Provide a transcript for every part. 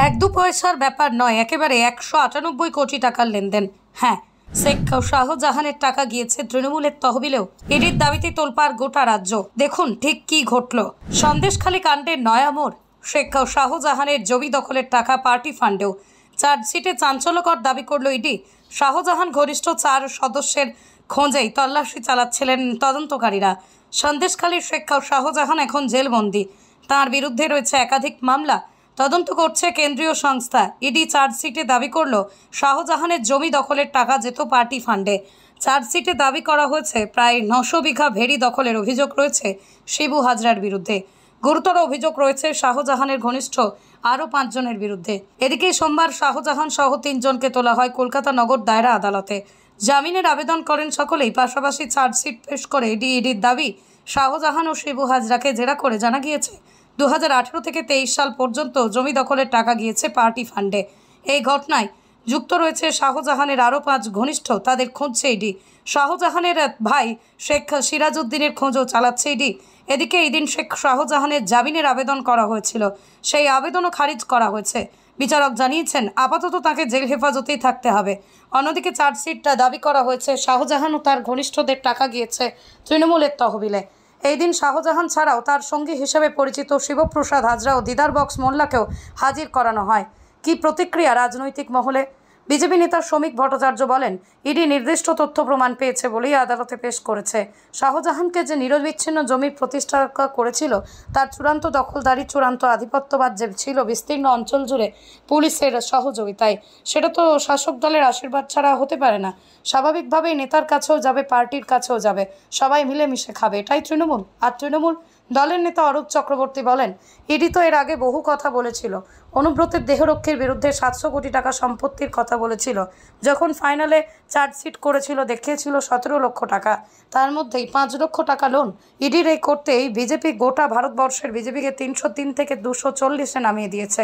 এক দু পয়সার ব্যাপার নয়, একেবারে 198 কোটি টাকার লেনদেন। হ্যাঁ, শেখ শাহজাহানের টাকা গিয়েছে তৃণমূলের তহবিলেও। ইডির দাবিতে তোলপাড় গোটা রাজ্য। দেখুন ঠিক কি ঘটল। সন্দেশখালী কাণ্ডের নয়া মোড়। শেখ শাহজাহানের জমি দখলের টাকা পার্টি ফান্ডেও। চার্জশিটে চাঞ্চল্যকর দাবি করল ইডি। শাহজাহান ঘনিষ্ঠ 4 সদস্যের খোঁজেই তল্লাশি চালাচ্ছিলেন তদন্তকারীরা। সন্দেশখালীর শেখ শাহজাহান এখন জেলবন্দি। তার বিরুদ্ধে রয়েছে একাধিক মামলা। তদন্ত করছে কেন্দ্রীয় সংস্থা। ইডি চার্জশিটে দাবি করল শাহজাহানের জমি দখলের টাকা যেত পার্টি ফান্ডে। চার্জশিটে দাবি করা হয়েছে প্রায় 900 বিঘা ভেড়ি দখলের অভিযোগ রয়েছে শিবু হাজরার বিরুদ্ধে। গুরুতর অভিযোগ রয়েছে শাহজাহানের ঘনিষ্ঠ আরও 5 জনের বিরুদ্ধে। এদিকে সোমবার শাহজাহান সহ 3 জনকে তোলা হয় কলকাতা নগর দায়রা আদালতে। জামিনের আবেদন করেন সকলেই। পাশাপাশি চার্জশিট পেশ করে ইডির দাবি, শাহজাহান ও শিবু হাজরাকে জেরা করে জানা গিয়েছে 2018 থেকে 23 সাল পর্যন্ত জমি দখলের টাকা গিয়েছে পার্টি ফান্ডে। এই ঘটনায় যুক্ত রয়েছে শাহজাহানের আরও 5 ঘনিষ্ঠ। তাদের খুঁজছে ইডি। শাহজাহানের ভাই শেখ সিরাজউদ্দিনের খোঁজও চালাচ্ছে ইডি। এদিকে এদিন শেখ শাহজাহানের জামিনের আবেদন করা হয়েছিল, সেই আবেদনও খারিজ করা হয়েছে। বিচারক জানিয়েছেন আপাতত তাকে জেল হেফাজতেই থাকতে হবে। অন্যদিকে চার্জশিটটা দাবি করা হয়েছে শাহজাহান ও তার ঘনিষ্ঠদের টাকা গিয়েছে তৃণমূলের তহবিলে। এই দিন শাহজাহান ছাড়াও তার সঙ্গী হিসেবে পরিচিত শিবপ্রসাদ হাজরা ও দিদার বক্স মোল্লাকেও হাজির করানো হয়। কি প্রতিক্রিয়া রাজনৈতিক মহলে? বিজেপি নেতা শ্রমিক ভট্টাচার্য বলেন, ইডি নির্দিষ্ট তথ্য প্রমাণ পেয়েছে বলেই আদালতে পেশ করেছে। শাহজাহানকে যে নিরবিচ্ছিন্ন জমির প্রতিষ্ঠা করেছিল, তার চূড়ান্ত দখলদারি, চূড়ান্ত আধিপত্যবাদ যে ছিল বিস্তীর্ণ অঞ্চল জুড়ে পুলিশের সহযোগিতায়, সেটা তো শাসক দলের আশীর্বাদ ছাড়া হতে পারে না। স্বাভাবিকভাবেই নেতার কাছেও যাবে, পার্টির কাছেও যাবে, সবাই মিলেমিশে খাবে, এটাই তৃণমূল। আর তৃণমূল দলের নেতা অরূপ চক্রবর্তী বলেন, ইডি তো এর আগে বহু কথা বলেছিল। অনুব্রতের দেহরক্ষীর বিরুদ্ধে 700 কোটি টাকা সম্পত্তির কথা বলেছিল। যখন ফাইনালে চার্জশিট করেছিল দেখিয়েছিল 17 লক্ষ টাকা, তার মধ্যেই 5 লক্ষ টাকা লোন। ইডির এই করতেই বিজেপি গোটা ভারতবর্ষের বিজেপিকে 303 থেকে 240-এ নামিয়ে দিয়েছে।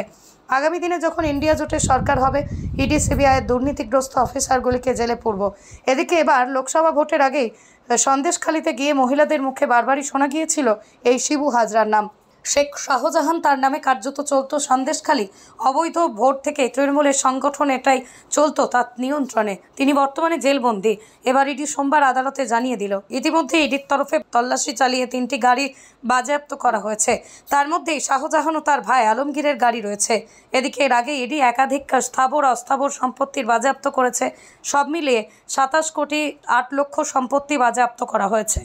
আগামী দিনে যখন ইন্ডিয়া জোটের সরকার হবে, ইডি সিবিআইয়ের দুর্নীতিগ্রস্ত অফিসারগুলিকে জেলে পুরব। এদিকে এবার লোকসভা ভোটের আগেই সন্দেশখালীতে গিয়ে মহিলাদের মুখে বারবারই শোনা গিয়েছিল এই শিবু হাজরার নাম। শেখ শাহজাহান তার নামে কার্যত চলত সন্দেশখালী। অবৈধ ভোট থেকে তৃণমূলের সংগঠন এটাই চলত তার নিয়ন্ত্রণে। তিনি বর্তমানে জেলবন্দি। এবার ইডি সোমবার আদালতে জানিয়ে দিল। ইতিমধ্যে ইডির তরফে তল্লাশি চালিয়ে 3টি গাড়ি বাজেয়াপ্ত করা হয়েছে। তার মধ্যেই শাহজাহান ও তার ভাই আলমগীরের গাড়ি রয়েছে। এদিকে এর আগে ইডি একাধিক স্থাবর অস্থাবর সম্পত্তির বাজেয়াপ্ত করেছে। সব মিলিয়ে 27 কোটি 8 লক্ষ সম্পত্তি বাজেয়াপ্ত করা হয়েছে।